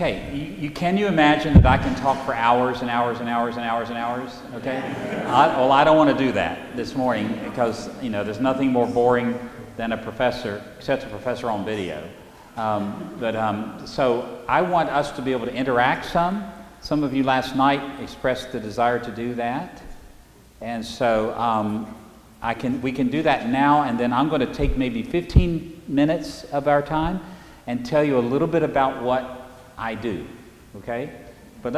Okay, can you imagine that I can talk for hours and hours and hours and hours and hours? Okay? Well, I don't want to do that this morning because, you know, there's nothing more boring than a professor, except a professor on video. So I want us to be able to interact some. Some of you last night expressed the desire to do that. And so we can do that now, and then I'm going to take maybe 15 minutes of our time and tell you a little bit about what I do, okay? But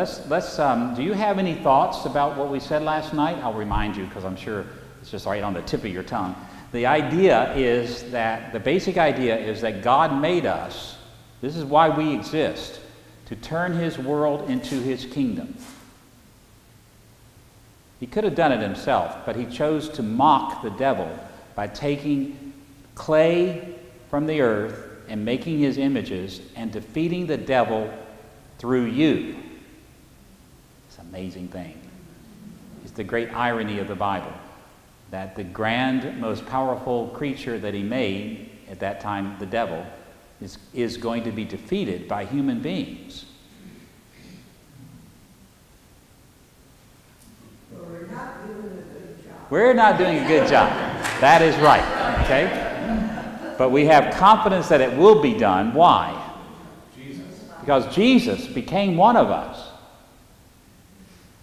do you have any thoughts about what we said last night? I'll remind you because I'm sure it's just right on the tip of your tongue. The basic idea is that God made us, this is why we exist, to turn His world into His kingdom. He could have done it Himself, but He chose to mock the devil by taking clay from the earth and making his images and defeating the devil through you. It's an amazing thing. It's the great irony of the Bible, that the grand, most powerful creature that He made at that time, the devil, is going to be defeated by human beings. We're not doing a good job. We're not doing a good job. That is right, okay? But we have confidence that it will be done. Why? Because Jesus became one of us.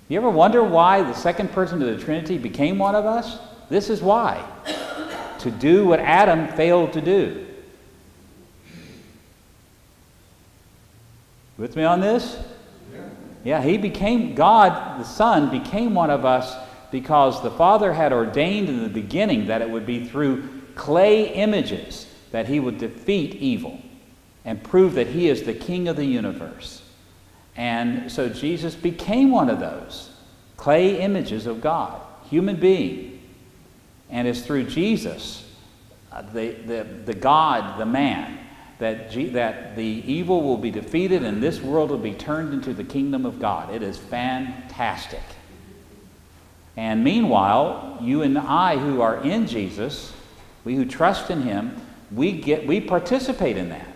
You ever wonder why the second person of the Trinity became one of us? This is why. To do what Adam failed to do. With me on this? Yeah, God the Son became one of us because the Father had ordained in the beginning that it would be through clay images that He would defeat evil and prove that He is the King of the universe. And so Jesus became one of those clay images of God, human being. And it's through Jesus, the God, the man, that the evil will be defeated and this world will be turned into the kingdom of God. It is fantastic. And meanwhile, you and I who are in Jesus, we who trust in Him, we participate in that.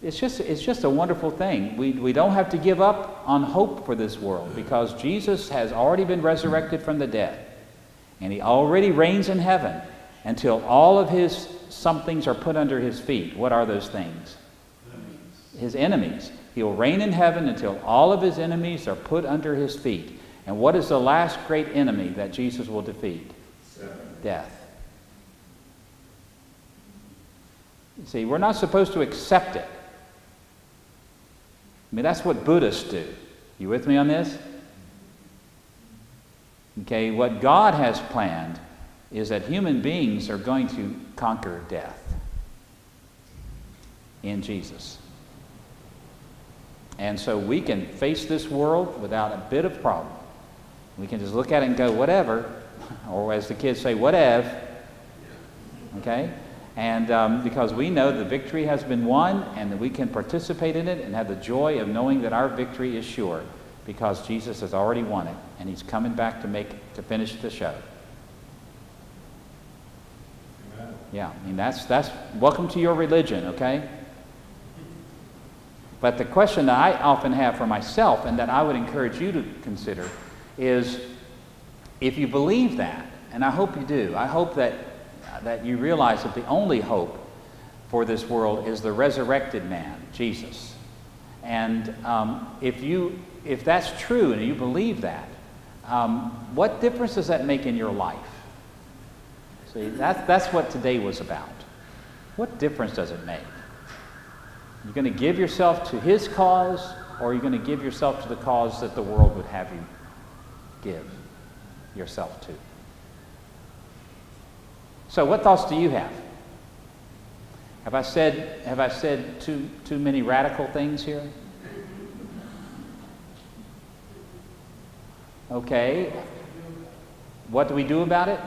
It's just a wonderful thing. We don't have to give up on hope for this world because Jesus has already been resurrected from the dead. And He already reigns in heaven until all of His somethings are put under His feet. What are those things? His enemies. He will reign in heaven until all of His enemies are put under His feet. And what is the last great enemy that Jesus will defeat? Death. You see, we're not supposed to accept it. I mean, that's what Buddhists do. You with me on this? Okay, what God has planned is that human beings are going to conquer death in Jesus. And so we can face this world without a bit of problem. We can just look at it and go, whatever, or as the kids say, whatever. Okay? And because we know the victory has been won and that we can participate in it and have the joy of knowing that our victory is sure because Jesus has already won it and He's coming back to finish the show. Amen. Yeah, I mean that's welcome to your religion, okay? But the question that I often have for myself and that I would encourage you to consider is if you believe that, and I hope you do, I hope that you realize that the only hope for this world is the resurrected man, Jesus. And if that's true and you believe that, what difference does that make in your life? See, that's what today was about. What difference does it make? You're going to give yourself to His cause, or you're going to give yourself to the cause that the world would have you give yourself to? So what thoughts do you have? Have I said too many radical things here? Okay. What do we do about it?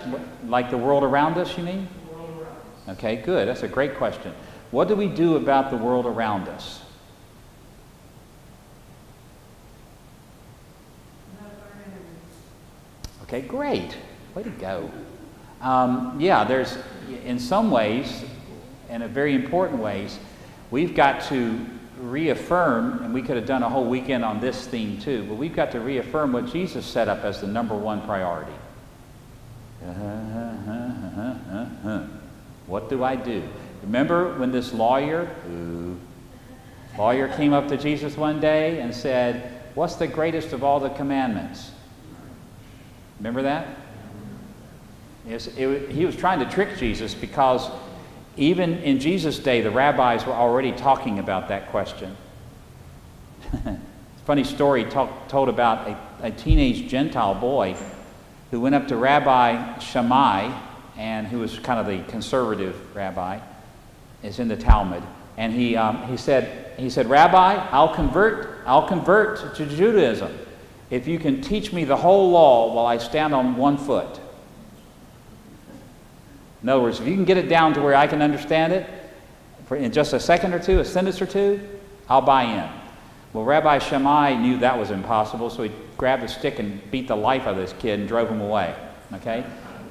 Like the world around us, you mean? The world around us. Okay, good. That's a great question. What do we do about the world around us? Okay, great. Way to go. Yeah, there's, in some ways, and in very important ways, we've got to reaffirm, and we could have done a whole weekend on this theme too, but we've got to reaffirm what Jesus set up as the number one priority. What do I do? Remember when this lawyer came up to Jesus one day and said, what's the greatest of all the commandments? Remember that? He was trying to trick Jesus, because even in Jesus' day, the rabbis were already talking about that question. Funny story told about a teenage Gentile boy who went up to Rabbi Shammai, and who was kind of the conservative rabbi. It's in the Talmud. And he said, Rabbi, I'll convert to Judaism if you can teach me the whole law while I stand on one foot. In other words, if you can get it down to where I can understand it in just a second or two, a sentence or two, I'll buy in. Well, Rabbi Shammai knew that was impossible, so he grabbed a stick and beat the life out of this kid and drove him away. Okay?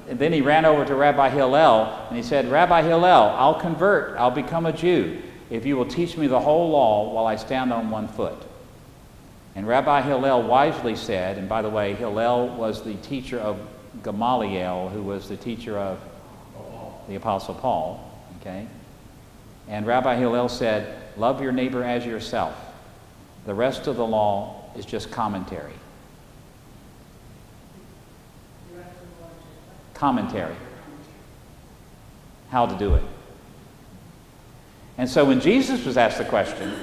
And then he ran over to Rabbi Hillel, and he said, Rabbi Hillel, I'll convert, I'll become a Jew, if you will teach me the whole law while I stand on one foot. And Rabbi Hillel wisely said, and by the way, Hillel was the teacher of Gamaliel, who was the teacher of the Apostle Paul, okay? And Rabbi Hillel said, love your neighbor as yourself. The rest of the law is just commentary. Commentary. How to do it. And so when Jesus was asked the question,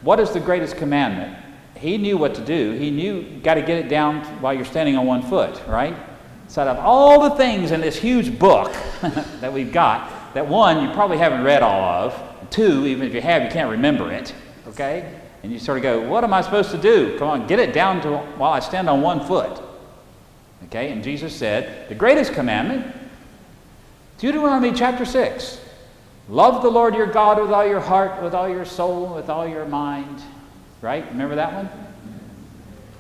what is the greatest commandment? He knew what to do. He knew you got to get it down while you're standing on one foot, right? So out of all the things in this huge book that we've got, that one, you probably haven't read all of. Two, even if you have, you can't remember it, okay? And you sort of go, what am I supposed to do? Come on, get it down to while I stand on one foot. Okay, and Jesus said, the greatest commandment, Deuteronomy chapter 6, love the Lord your God with all your heart, with all your soul, with all your mind. Right? Remember that one?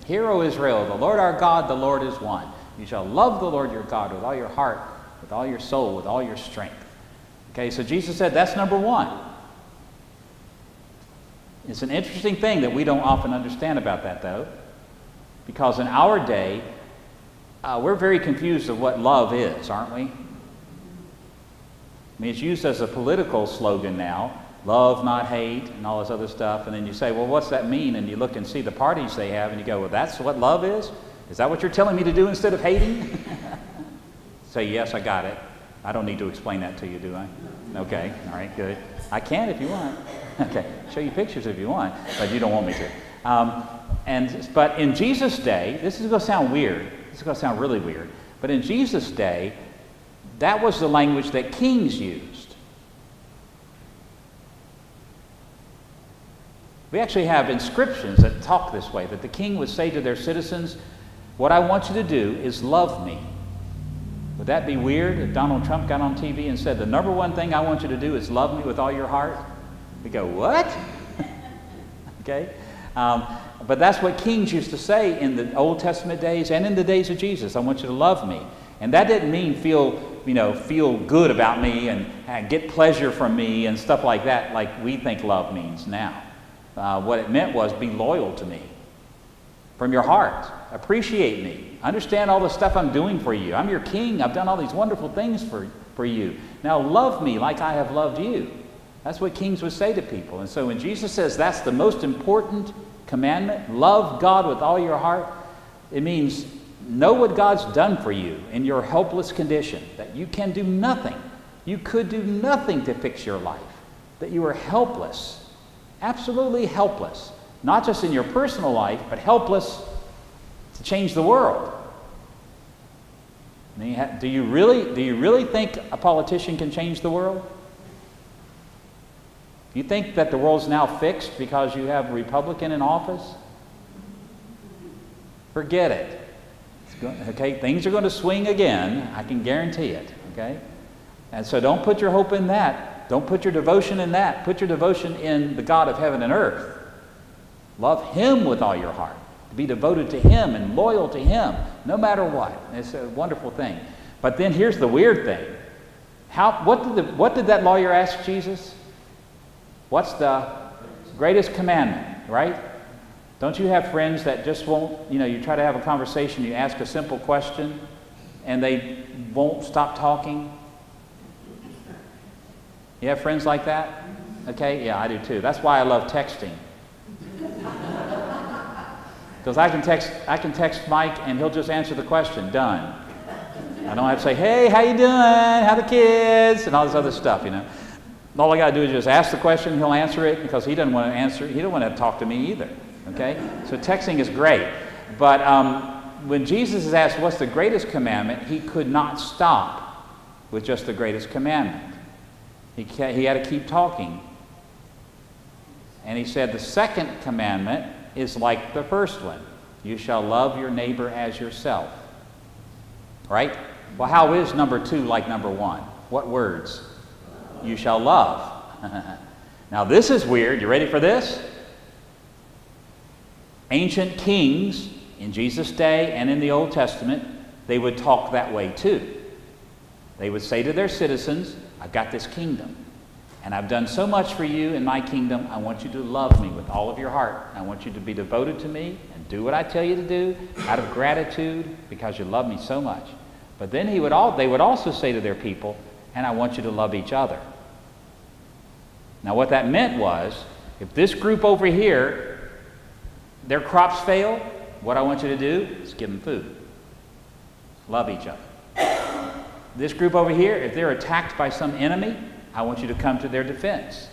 Hear, O Israel, the Lord our God, the Lord is one. You shall love the Lord your God with all your heart, with all your soul, with all your strength. Okay, so Jesus said that's number one. It's an interesting thing that we don't often understand about that, though, because in our day, we're very confused of what love is, aren't we? I mean, it's used as a political slogan now, love, not hate, and all this other stuff, and then you say, well, what's that mean? And you look and see the parties they have, and you go, well, that's what love is? Is that what you're telling me to do instead of hating? Say, yes, I got it. I don't need to explain that to you, do I? Okay, all right, good. I can if you want. Okay, show you pictures if you want, but you don't want me to. But in Jesus' day, this is going to sound weird. This is going to sound really weird. But in Jesus' day, that was the language that kings used. We actually have inscriptions that talk this way, that the king would say to their citizens, what I want you to do is love me. Would that be weird if Donald Trump got on TV and said, the number one thing I want you to do is love me with all your heart? We go, what? Okay? But that's what kings used to say in the Old Testament days and in the days of Jesus. I want you to love me. And that didn't mean feel good about me and get pleasure from me and stuff like that, like we think love means now. What it meant was be loyal to me from your heart. Appreciate me. Understand all the stuff I'm doing for you. I'm your king. I've done all these wonderful things for you. Now love me like I have loved you. That's what kings would say to people. And so when Jesus says that's the most important commandment, love God with all your heart, it means know what God's done for you in your helpless condition, that you can do nothing. You could do nothing to fix your life, that you are helpless, absolutely helpless, not just in your personal life, but helpless to change the world. I mean, do you really think a politician can change the world? You think that the world's now fixed because you have a Republican in office? Forget it. Okay, things are going to swing again. I can guarantee it. Okay, and so don't put your hope in that. Don't put your devotion in that. Put your devotion in the God of heaven and earth. Love Him with all your heart. Be devoted to Him and loyal to Him, no matter what. It's a wonderful thing. But then here's the weird thing. What did that lawyer ask Jesus? What's the Greatest commandment, right? Don't you have friends that just won't, you try to have a conversation, you ask a simple question, and they won't stop talking? You have friends like that? Okay, yeah, I do too. That's why I love texting. Because I can text Mike and he'll just answer the question, done. I don't have to say, hey, how you doing? How the kids? And all this other stuff, All I got to do is just ask the question, he'll answer it, because he doesn't want to answer, he don't want to talk to me either, okay? So texting is great. But when Jesus is asked what's the greatest commandment, he could not stop with just the greatest commandment. He had to keep talking. And he said the second commandment is like the first one. You shall love your neighbor as yourself. Right? Well, how is number 2 like number 1? What words? You shall love. Now this is weird. You ready for this? Ancient kings in Jesus' day and in the Old Testament, they would talk that way too. They would say to their citizens, I've got this kingdom, and I've done so much for you in my kingdom. I want you to love me with all of your heart. I want you to be devoted to me and do what I tell you to do out of gratitude because you love me so much. But then they would also say to their people, and I want you to love each other. Now what that meant was, if this group over here, their crops fail, what I want you to do is give them food. Love each other. This group over here, if they're attacked by some enemy, I want you to come to their defense.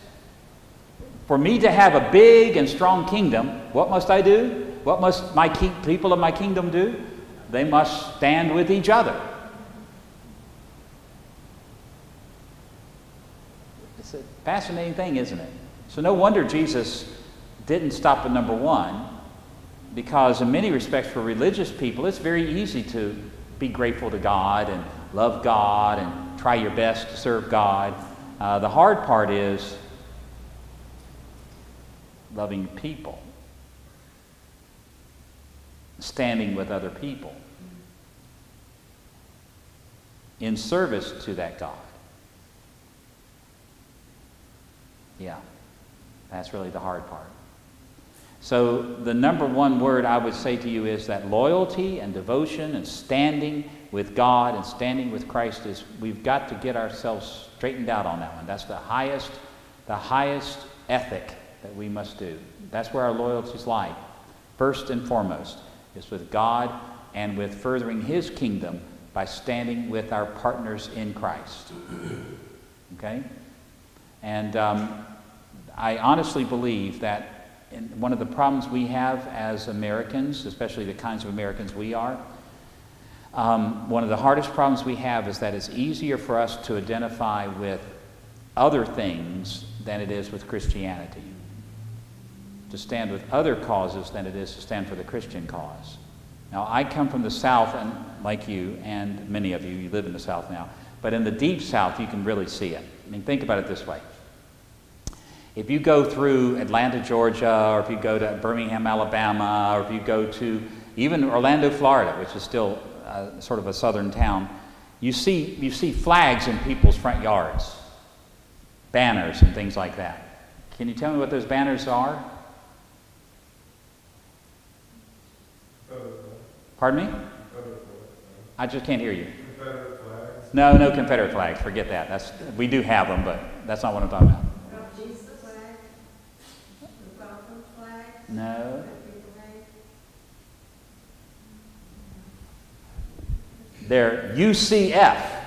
For me to have a big and strong kingdom, what must I do? What must my people of my kingdom do? They must stand with each other. It's a fascinating thing, isn't it? So no wonder Jesus didn't stop at number 1, because in many respects for religious people, it's very easy to be grateful to God and love God and try your best to serve God. The hard part is loving people, standing with other people in service to that God. Yeah, that's really the hard part. So the number 1 word I would say to you is that loyalty and devotion and standing with God and standing with Christ is, we've got to get ourselves straightened out on that one. That's the highest ethic that we must do. That's where our loyalties lie. First and foremost is with God and with furthering His kingdom by standing with our partners in Christ. Okay? And I honestly believe that one of the problems we have as Americans, especially the kinds of Americans we are, one of the hardest problems we have is that it's easier for us to identify with other things than it is with Christianity. To stand with other causes than it is to stand for the Christian cause. Now, I come from the South, and like you, and many of you live in the South now, but in the deep South, you can really see it. I mean, think about it this way. If you go through Atlanta, Georgia, or if you go to Birmingham, Alabama, or if you go to even Orlando, Florida, which is still sort of a southern town, you see flags in people's front yards, banners and things like that. Can you tell me what those banners are? Pardon me? I just can't hear you. Confederate flags? No Confederate flags. Forget that. We do have them, but that's not what I'm talking about. Jesus flag? The welcome flag? No. They're UCF.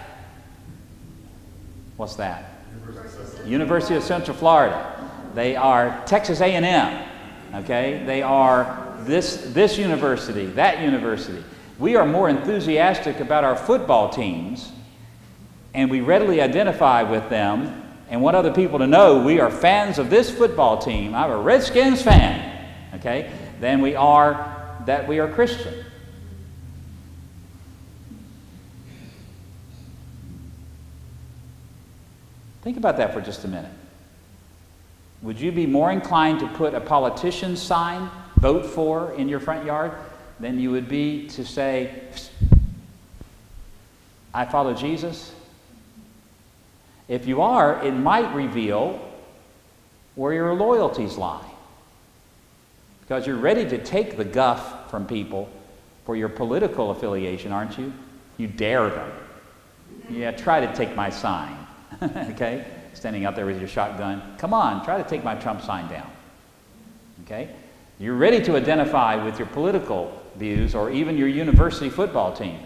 What's that? University of Central Florida. They are Texas A&M. Okay? They are this university, that university. We are more enthusiastic about our football teams, and we readily identify with them and want other people to know we are fans of this football team. I'm a Redskins fan, okay, than we are that we are Christian. Think about that for just a minute. Would you be more inclined to put a politician's sign, vote for, in your front yard than you would be to say, I follow Jesus? If you are, it might reveal where your loyalties lie. Because you're ready to take the guff from people for your political affiliation, aren't you? You dare them. Yeah, try to take my sign. Okay? Standing out there with your shotgun. Come on, try to take my Trump sign down. Okay? You're ready to identify with your political views or even your university football team.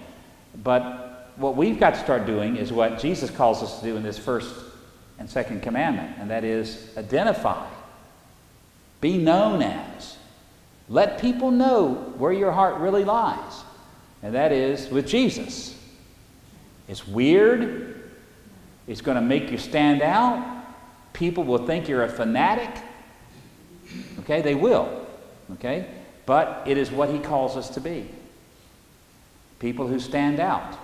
But what we've got to start doing is what Jesus calls us to do in this first and second commandment, and that is identify. Be known as. Let people know where your heart really lies, and that is with Jesus. It's weird. It's going to make you stand out. People will think you're a fanatic. Okay, they will. Okay? But it is what he calls us to be. People who stand out.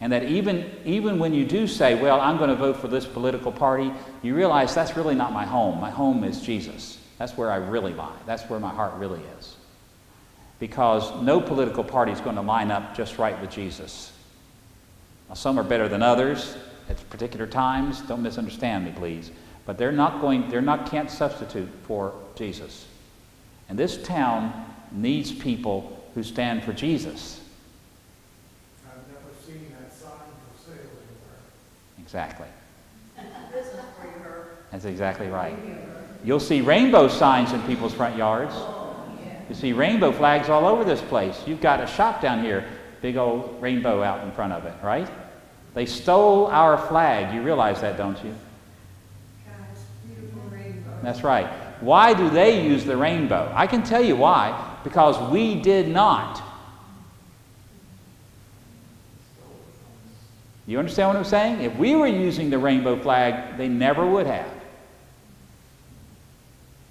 And that even when you do say, well, I'm going to vote for this political party, you realize that's really not my home. My home is Jesus. That's where I really lie. That's where my heart really is. Because no political party is going to line up just right with Jesus. Now, some are better than others at particular times. Don't misunderstand me, please. But can't substitute for Jesus. And this town needs people who stand for Jesus. I've never seen that sign for sale anywhere. Exactly. This is for her. That's exactly right. You'll see rainbow signs in people's front yards. You see rainbow flags all over this place. You've got a shop down here, big old rainbow out in front of it, right? They stole our flag. You realize that, don't you? Gosh, beautiful rainbow. That's right. Why do they use the rainbow? I can tell you why. Because we did not. You understand what I'm saying? If we were using the rainbow flag, they never would have.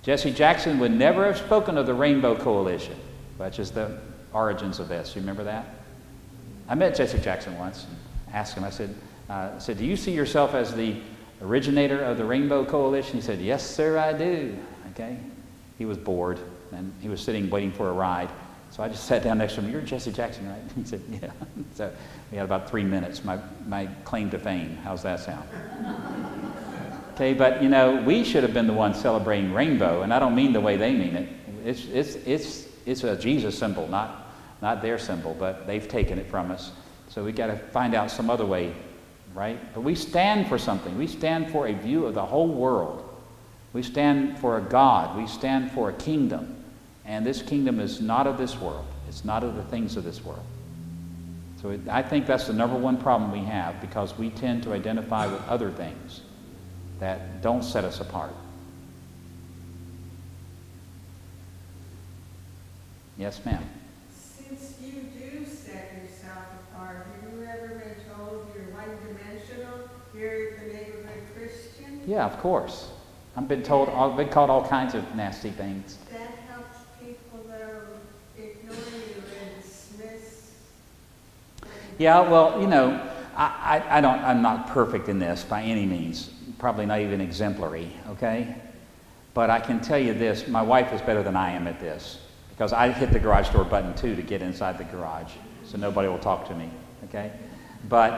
Jesse Jackson would never have spoken of the Rainbow Coalition, which is the origins of this. You remember that? I met Jesse Jackson once and asked him, I said, do you see yourself as the originator of the Rainbow Coalition? He said, yes, sir, I do. Okay? He was bored, and he was sitting waiting for a ride. So I just sat down next to him. You're Jesse Jackson, right? He said, yeah. So we had about 3 minutes, my claim to fame. How's that sound? Okay, but we should have been the ones celebrating rainbow, and I don't mean the way they mean it. It's a Jesus symbol, not their symbol, but they've taken it from us. So we got to find out some other way, right? But we stand for something. We stand for a view of the whole world. We stand for a God. We stand for a kingdom, and this kingdom is not of this world. It's not of the things of this world. So I think that's the number one problem we have, because we tend to identify with other things that don't set us apart. Yes, ma'am. Since you do set yourself apart, have you ever been told you're one-dimensional? You're the neighborhood Christian? Yeah, of course. I've been called all kinds of nasty things. That helps people though ignore you and dismiss. Yeah, well, I'm not perfect in this by any means. Probably not even exemplary, okay? But I can tell you this, my wife is better than I am at this, because I hit the garage door button too to get inside the garage, so nobody will talk to me, okay? But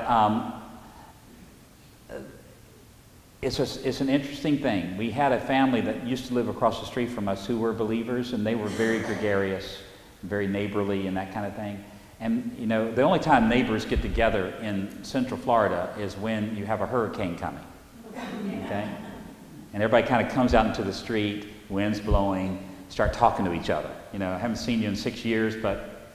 it's an interesting thing. We had a family that used to live across the street from us who were believers, and they were very gregarious, very neighborly and that kind of thing. And the only time neighbors get together in Central Florida is when you have a hurricane coming. Okay? And everybody kind of comes out into the street, wind's blowing, start talking to each other. I haven't seen you in 6 years, but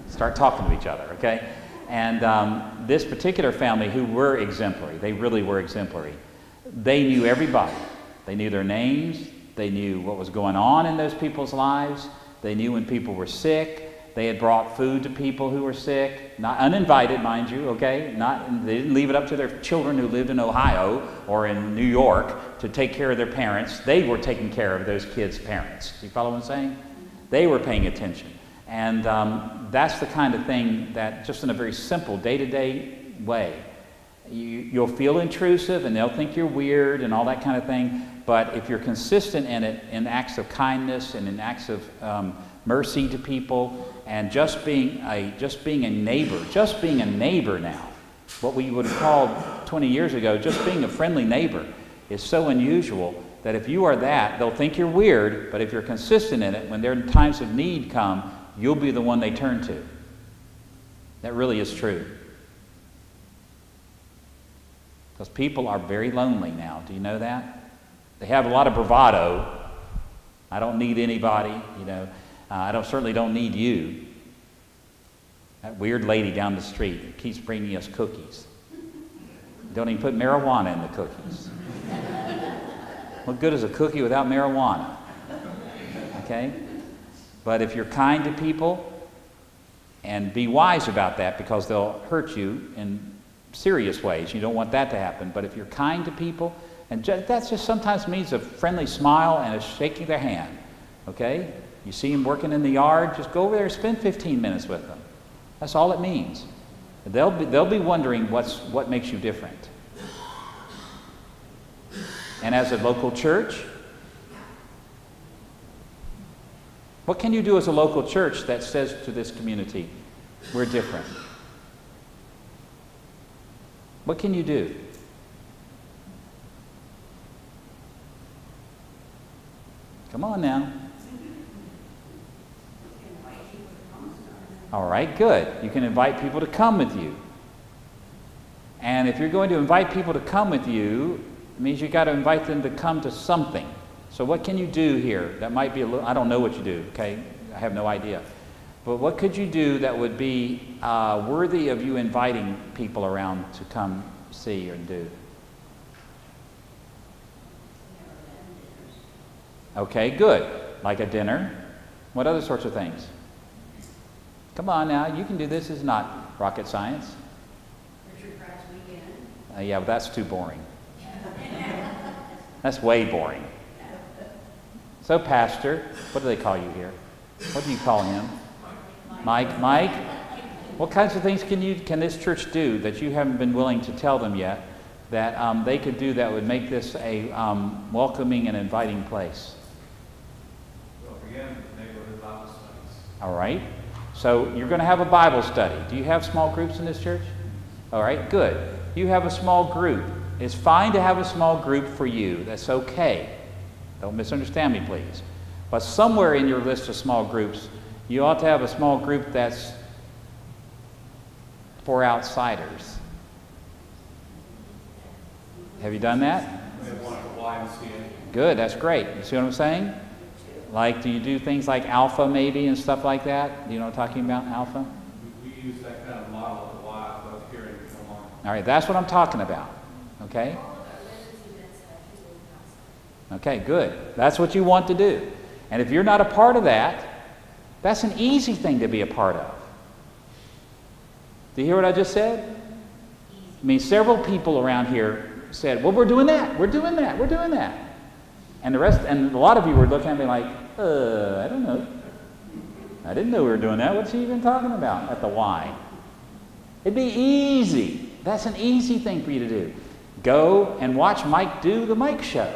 start talking to each other, okay? And this particular family, who were exemplary, they really were exemplary, they knew everybody. They knew their names, they knew what was going on in those people's lives, they knew when people were sick. They had brought food to people who were sick, not uninvited, mind you, okay? They didn't leave it up to their children who lived in Ohio or in New York to take care of their parents. They were taking care of those kids' parents. Do you follow what I'm saying? They were paying attention. And that's the kind of thing that, just in a very simple, day-to-day way, you'll feel intrusive and they'll think you're weird and all that kind of thing. But if you're consistent in it, in acts of kindness and in acts of mercy to people, and just being a neighbor now, what we would have called 20 years ago, just being a friendly neighbor, is so unusual that if you are that, they'll think you're weird, but if you're consistent in it, when their times of need come, you'll be the one they turn to. That really is true. Because people are very lonely now. Do you know that? They have a lot of bravado. I don't need anybody, you know. I certainly don't need you. That weird lady down the street that keeps bringing us cookies. Don't even put marijuana in the cookies. What good is a cookie without marijuana? Okay? But if you're kind to people, and be wise about that, because they'll hurt you in serious ways. You don't want that to happen. But if you're kind to people, and that just sometimes means a friendly smile and a shaking their hand. Okay? You see them working in the yard, just go over there and spend 15 minutes with them. That's all it means. They'll be wondering what makes you different. And as a local church, what can you do as a local church that says to this community, we're different? What can you do? Come on now. All right, good. You can invite people to come with you. And if you're going to invite people to come with you, it means you've got to invite them to come to something. So what can you do here? That might be a little, I don't know what you do, okay? I have no idea. But what could you do that would be worthy of you inviting people around to come see and do? Okay, good. Like a dinner. What other sorts of things? Come on now, you can do this. It's not rocket science. Richard Pratt's weekend. Yeah, but that's too boring. That's way boring. So, Pastor, what do they call you here? What do you call him? Mike. Mike? What kinds of things can this church do that you haven't been willing to tell them yet that they could do that would make this a welcoming and inviting place? Well, again, neighborhood Bible studies. All right. So you're going to have a Bible study. Do you have small groups in this church? All right, good. You have a small group. It's fine to have a small group for you. That's okay. Don't misunderstand me, please. But somewhere in your list of small groups, you ought to have a small group that's for outsiders. Have you done that? We have one at the YMCA. Good, that's great. You see what I'm saying? Like, do you do things like Alpha maybe and stuff like that? Do you know what I'm talking about, Alpha? We use that kind of model at the Y, both here and Vermont. All right, that's what I'm talking about. Okay? Okay, good. That's what you want to do. And if you're not a part of that, that's an easy thing to be a part of. Do you hear what I just said? I mean, several people around here said, well, we're doing that, we're doing that, we're doing that. And a lot of you were looking at me like, I don't know. I didn't know we were doing that. What's he even talking about at the Y? It'd be easy. That's an easy thing for you to do. Go and watch Mike do the Mike show.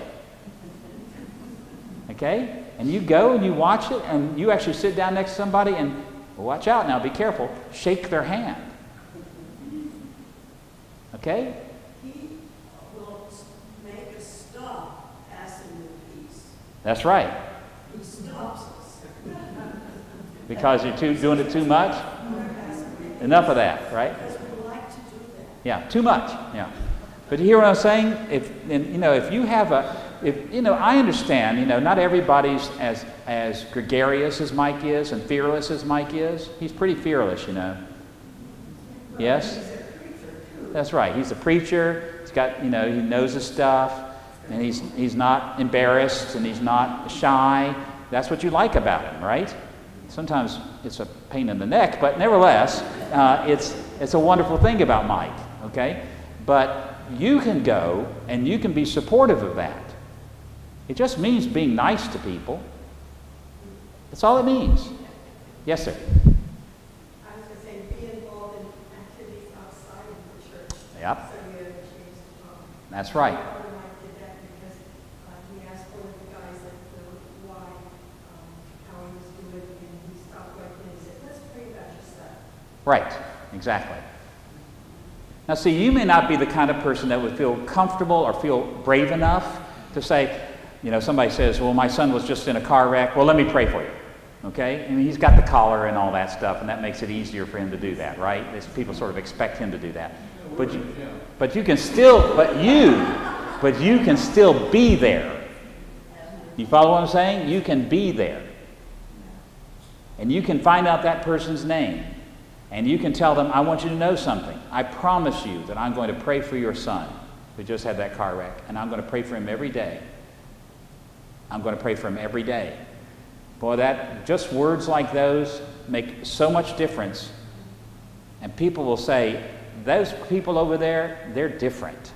Okay? And you go and you watch it, and you actually sit down next to somebody and, well, watch out now, be careful, shake their hand. Okay? He will make us stop passing the peace. That's right. He stops us. Because you're doing it too much? Enough of that, right? Because we like to do that. Yeah, too much. Yeah. But you hear what I'm saying? If you have I understand, not everybody's as gregarious as Mike is and fearless as Mike is. He's pretty fearless, Yes? That's right. He's a preacher. He's got, he knows his stuff, and he's not embarrassed and he's not shy. That's what you like about him, right? Sometimes it's a pain in the neck, but nevertheless, it's a wonderful thing about Mike, okay? But you can go and you can be supportive of that. It just means being nice to people. That's all it means. Yes, sir. I was going to say, be involved in activities outside of the church. Yep. So you have a chance to talk. That's right. Mike did that because he asked one of the guys at the Y how he was doing, and he stopped right there and he said, let's pray about your stuff. Right. Exactly. Now, see, you may not be the kind of person that would feel comfortable or feel brave enough to say, you know, somebody says, well, my son was just in a car wreck. Well, let me pray for you. Okay? I mean, he's got the collar and all that stuff, and that makes it easier for him to do that, right? People sort of expect him to do that. But you can still, but you can still be there. You follow what I'm saying? You can be there. And you can find out that person's name. And you can tell them, I want you to know something. I promise you that I'm going to pray for your son who just had that car wreck. And I'm going to pray for him every day. I'm going to pray for him every day. Boy, just words like those make so much difference. And people will say, those people over there, they're different.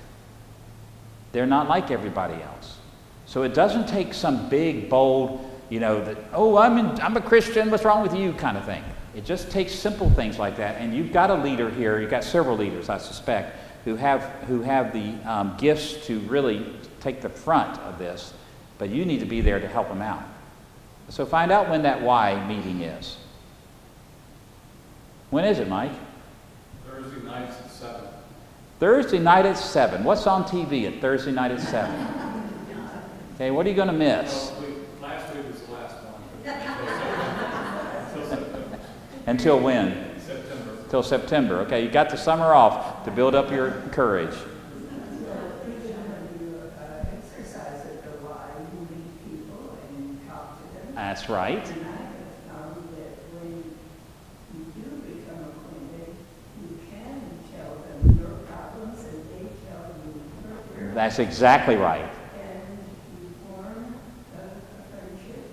They're not like everybody else. So it doesn't take some big, bold, you know, that, oh, I'm a Christian, what's wrong with you kind of thing. It just takes simple things like that. And you've got a leader here, you've got several leaders, I suspect, who have the gifts to really take the front of this. But you need to be there to help them out. So find out when that why meeting is. When is it, Mike? Thursday nights at 7. Thursday night at 7. What's on TV at Thursday night at 7? Okay, what are you going to miss? Last week was the last one. Until when? September. Till September. Okay, you got the summer off to build up your courage. That's right. That's exactly right. And you form a friendship,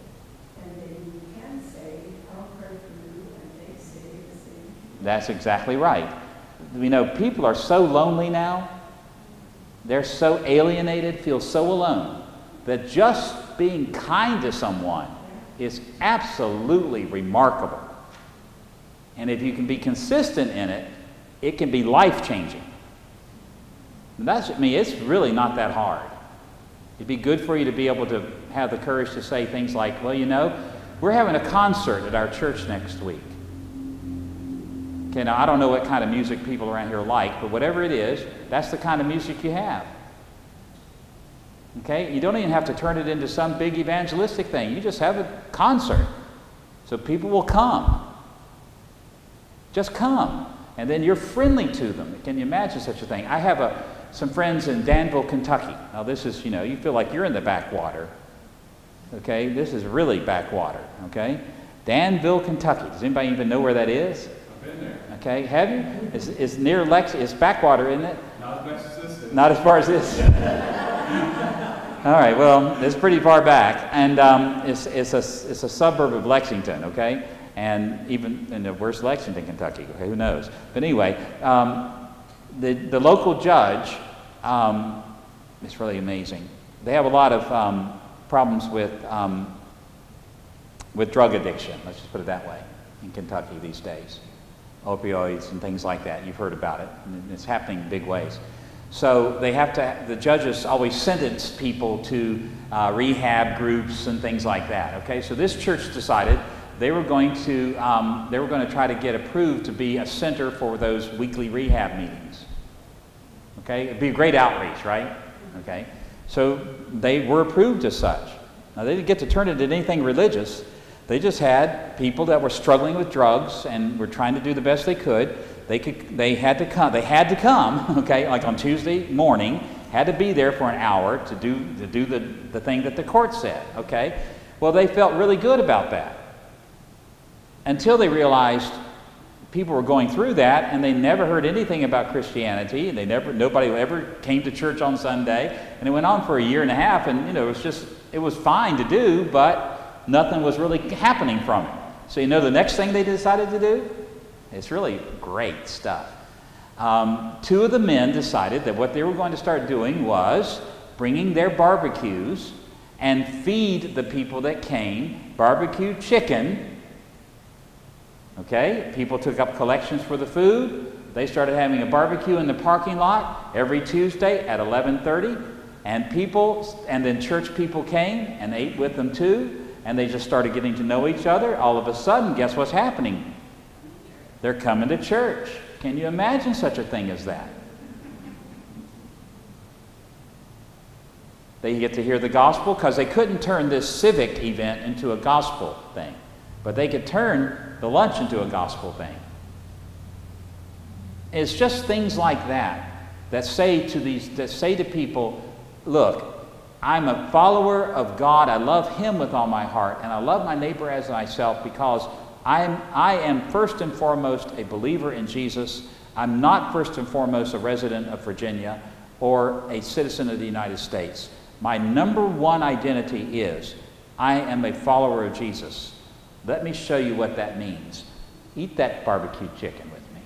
and then you can say, I'll pray for you, and they say the same. That's exactly right. You know, people are so lonely now. They're so alienated, feel so alone, that just being kind to someone is absolutely remarkable. And if you can be consistent in it, it can be life-changing. It's really not that hard. It'd be good for you to be able to have the courage to say things like, well, you know, we're having a concert at our church next week. Okay, now I don't know what kind of music people around here like, but whatever it is, that's the kind of music you have. Okay, you don't even have to turn it into some big evangelistic thing. You just have a concert. So people will come. Just come. And then you're friendly to them. Can you imagine such a thing? I have some friends in Danville, Kentucky. Now this is, you know, you feel like you're in the backwater. Okay, this is really backwater. Okay, Danville, Kentucky. Does anybody even know where that is? I've been there. Okay, have you? It's near it's backwater, isn't it? Not as much as this is. Not as far as this. All right, well, it's pretty far back, and it's a suburb of Lexington, okay? And where's Lexington, Kentucky? Okay, who knows? But anyway, the local judge, it's really amazing. They have a lot of problems with drug addiction. Let's just put it that way in Kentucky these days, opioids and things like that. You've heard about it, and it's happening in big ways. So the judges always sentence people to rehab groups and things like that. Okay, so this church decided they were going to try to get approved to be a center for those weekly rehab meetings. Okay, it'd be a great outreach, right? Okay, so they were approved as such. Now they didn't get to turn it into anything religious. They just had people that were struggling with drugs and were trying to do the best they could. They had to come, okay, like on Tuesday morning, had to be there for an hour to do the thing that the court said, okay? Well, they felt really good about that until they realized people were going through that and they never heard anything about Christianity, and nobody ever came to church on Sunday, and it went on for a year and a half, and you know, it was fine to do, but nothing was really happening from it. So you know the next thing they decided to do? It's really great stuff. Two of the men decided that what they were going to start doing was bringing their barbecues and feed the people that came barbecue chicken. Okay, people took up collections for the food. They started having a barbecue in the parking lot every Tuesday at 11:30, and then church people came and ate with them too, and they just started getting to know each other. All of a sudden, guess what's happening? They're coming to church. Can you imagine such a thing as that? They get to hear the gospel because they couldn't turn this civic event into a gospel thing. But they could turn the lunch into a gospel thing. It's just things like that that say to people, look, I'm a follower of God. I love Him with all my heart, and I love my neighbor as myself because I am first and foremost a believer in Jesus. I'm not first and foremost a resident of Virginia or a citizen of the United States. My number one identity is I am a follower of Jesus. Let me show you what that means. Eat that barbecue chicken with me.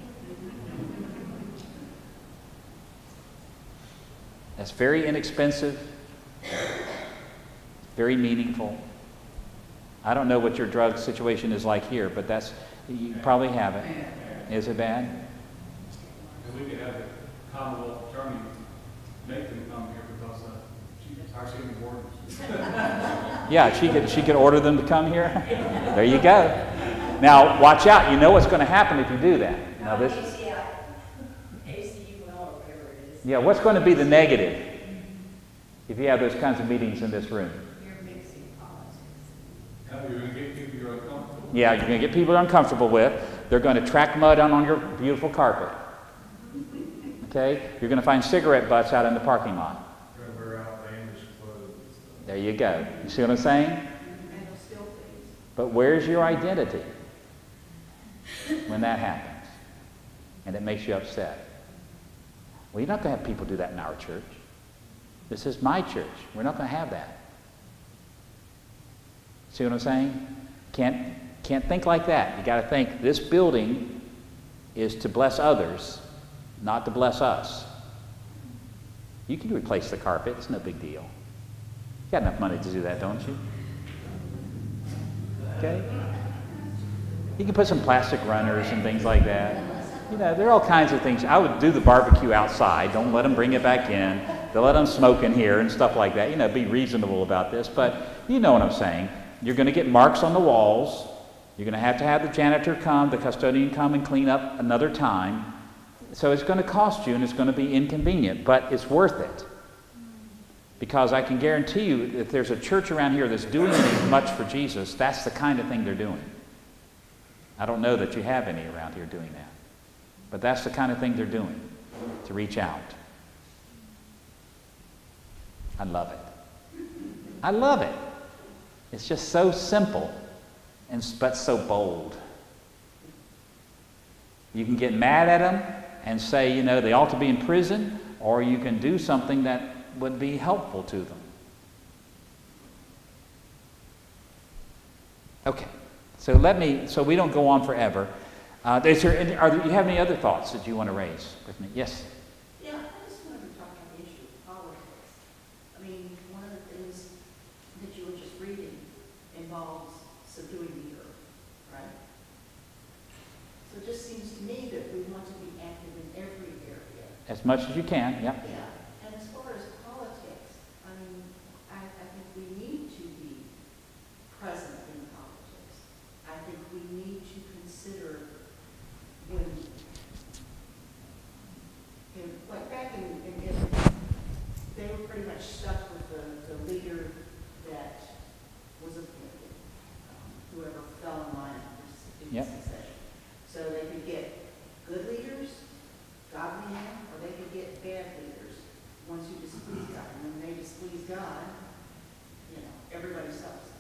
That's very inexpensive, very meaningful. I don't know what your drug situation is like here, but you probably have it. Is it bad? And we could have the Commonwealth Attorney make them come here because she's actually in the orders. Yeah, she could order them to come here. There you go. Now, watch out. You know what's going to happen if you do that. Now, yeah, what's going to be the negative if you have those kinds of meetings in this room? You're mixing politics. Now you're going to get people you're uncomfortable with. Yeah, you're going to get people you're uncomfortable with. They're going to track mud on your beautiful carpet. Okay? You're going to find cigarette butts out in the parking lot. You're going to wear outlandish clothes. There you go. You see what I'm saying? And they'll still please. But where's your identity when that happens and it makes you upset? Well, you're not going to have people do that in our church. This is my church. We're not going to have that. See what I'm saying? Can't think like that. You got to think this building is to bless others, not to bless us. You can replace the carpet. It's no big deal. You got enough money to do that, don't you? Okay? You can put some plastic runners and things like that. You know, there are all kinds of things. I would do the barbecue outside. Don't let them bring it back in. They'll let them smoke in here and stuff like that. You know, be reasonable about this. But you know what I'm saying. You're going to get marks on the walls. You're going to have the janitor come, the custodian come and clean up another time. So it's going to cost you and it's going to be inconvenient, but it's worth it. Because I can guarantee you, if there's a church around here that's doing as much for Jesus, that's the kind of thing they're doing. I don't know that you have any around here doing that. But that's the kind of thing they're doing, to reach out. I love it. I love it. It's just so simple, but so bold. You can get mad at them and say, you know, they ought to be in prison, or you can do something that would be helpful to them. Okay, so we don't go on forever. Do you have any other thoughts that you want to raise with me? Yes? Yeah, I just wanted to talk about the issue of politics. I mean, one of the things that you were just reading involves subduing the earth, right? So it just seems to me that we want to be active in every area. As much as you can, yeah. Yeah, and as far as politics, I mean, I think we need to be present in politics. I think we need to consider when, like back in Italy, they were pretty much stuck with the leader that was appointed, whoever fell in line in Yep. succession. So they could get good leaders, godly men, or they could get bad leaders, ones who displease God. And when they displease God, you know, everybody sucks.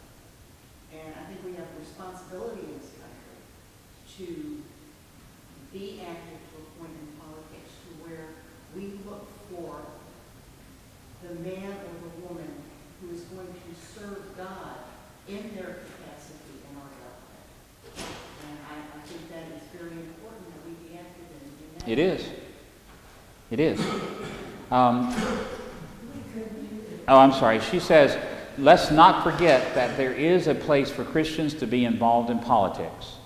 And I think we have a responsibility in this country to be active to a point in politics to where we look for the man or the woman who is going to serve God in their capacity in our government. And I think that is very important that we be active in that. It is. It is. I'm sorry. She says, let's not forget that there is a place for Christians to be involved in politics.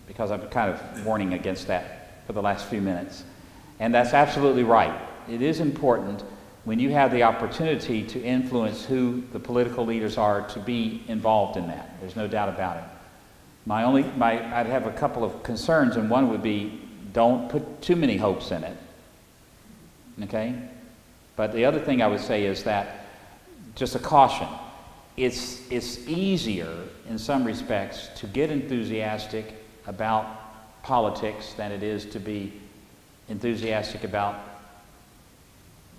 Because I'm kind of warning against that for the last few minutes. And that's absolutely right. It is important when you have the opportunity to influence who the political leaders are to be involved in that. There's no doubt about it. I'd have a couple of concerns, and one would be don't put too many hopes in it. Okay? But the other thing I would say is that just a caution. It's easier in some respects to get enthusiastic about politics than it is to be enthusiastic about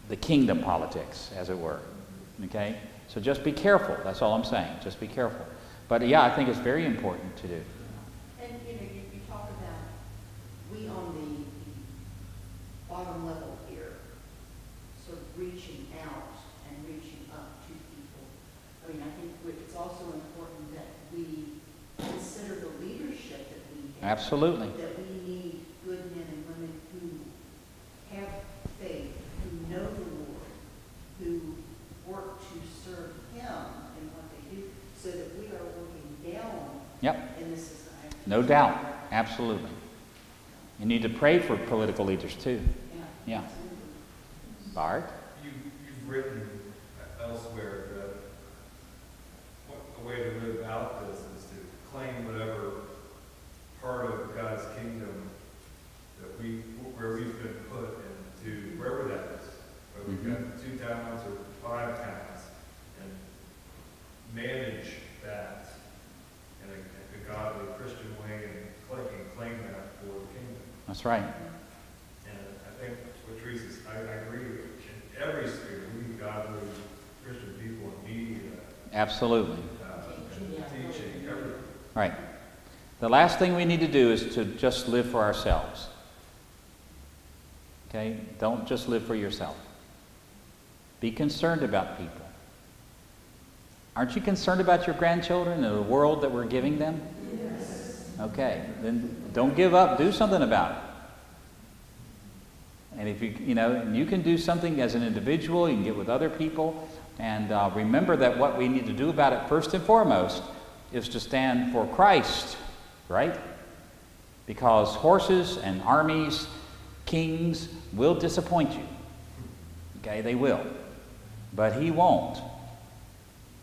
the kingdom politics, as it were. Okay? So just be careful. That's all I'm saying. Just be careful. But yeah, I think it's very important to do. And you talk about we on the bottom level here, sort of reaching out and reaching up to people. I mean, I think it's also important that we consider the leadership that we have. Absolutely. That we need good men and women who have faith, who know the Lord, who work to serve Him in what they do, so that we are working down Yep. in this society. No doubt. Absolutely. You need to pray for political leaders too. Yeah. Bart? You've written elsewhere that a way to live out this is to claim whatever part of God's kingdom that where we've been put into, wherever that is, whether we've got 2 talents or 5 talents, and manage that in a godly Christian way and claim that for the kingdom. That's right. And I think what Teresa's, I agree with. In every sphere, we need godly Christian people in media. Absolutely. And teaching, everything. Right. The last thing we need to do is to just live for ourselves. Okay? Don't just live for yourself. Be concerned about people. Aren't you concerned about your grandchildren and the world that we're giving them? Yes. Okay. Then don't give up. Do something about it. And if you can do something as an individual, you can get with other people, and remember that what we need to do about it first and foremost is to stand for Christ, right? Because horses and armies, kings will disappoint you. Okay, they will. But He won't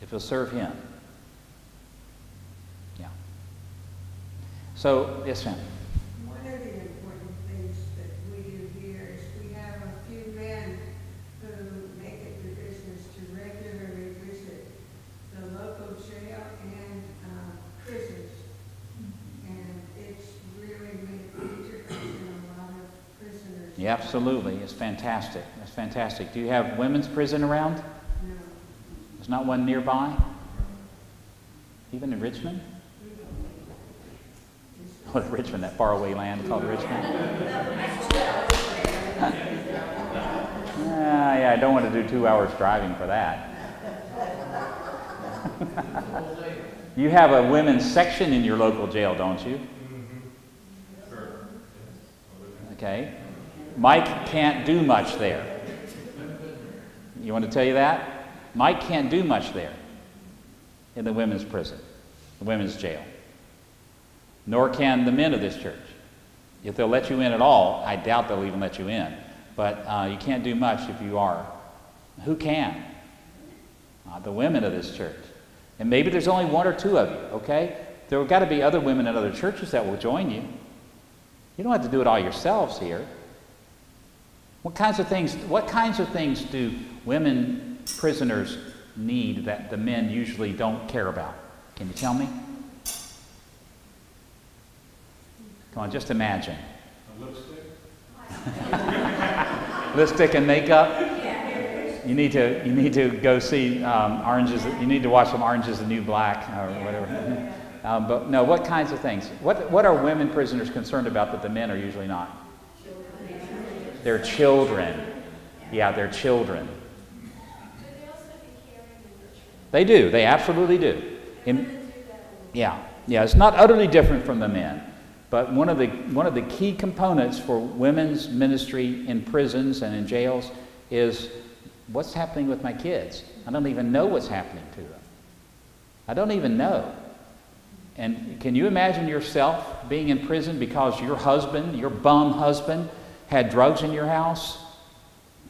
if you'll serve Him. Yeah. So, yes, ma'am. One of the important things that we do here is we have a few men who make it their business to regularly visit the local jail and prisons. And it's really made a difference in a lot of prisoners. Yeah, absolutely. It's fantastic. It's fantastic. Do you have women's prison around? No. There's not one nearby? Even in Richmond? Oh, Richmond, that faraway land called Richmond. Yeah, I don't want to do 2 hours driving for that. You have a women's section in your local jail, don't you? Okay. Mike can't do much there. You want to tell you that? Mike can't do much there in the women's prison, the women's jail. Nor can the men of this church. If they'll let you in at all, I doubt they'll even let you in. But you can't do much if you are. Who can? The women of this church. And maybe there's only 1 or 2 of you, okay? There have got to be other women in other churches that will join you. You don't have to do it all yourselves here. What kinds of things do women prisoners need that the men usually don't care about? Can you tell me? Come on, just imagine. A lipstick? Lipstick and makeup? You need to go see Oranges. You need to watch some Orange is the New Black or whatever. But no, what kinds of things? What are women prisoners concerned about that the men are usually not? Their children. Yeah, their children. But they also be caring and nurturing. They do. They absolutely do. Yeah. It's not utterly different from the men. But one of the key components for women's ministry in prisons and in jails is what's happening with my kids. I don't even know what's happening to them. I don't even know. And can you imagine yourself being in prison because your husband, your bum husband, had drugs in your house?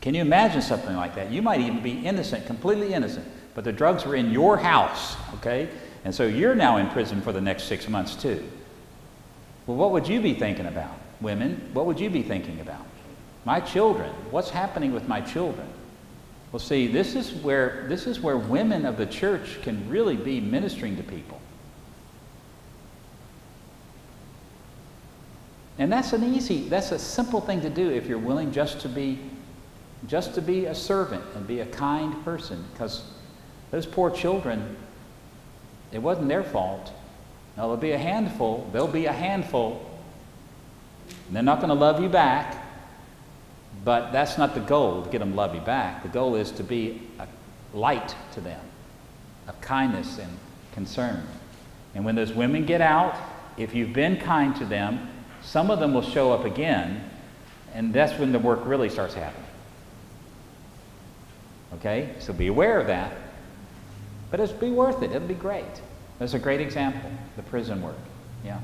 Can you imagine something like that? You might even be innocent, completely innocent, but the drugs were in your house, okay? And so you're now in prison for the next 6 months too. Well, what would you be thinking about? Women, what would you be thinking about? My children. What's happening with my children? Well, see, this is where women of the church can really be ministering to people. And that's a simple thing to do if you're willing just to be a servant and be a kind person. Because those poor children, it wasn't their fault. Now, they'll be a handful. And they're not going to love you back. But that's not the goal, to get them to love you back. The goal is to be a light to them, of kindness and concern. And when those women get out, if you've been kind to them, some of them will show up again, and that's when the work really starts happening. Okay? So be aware of that. But it'll be worth it. It'll be great. That's a great example, the prison work. Yeah.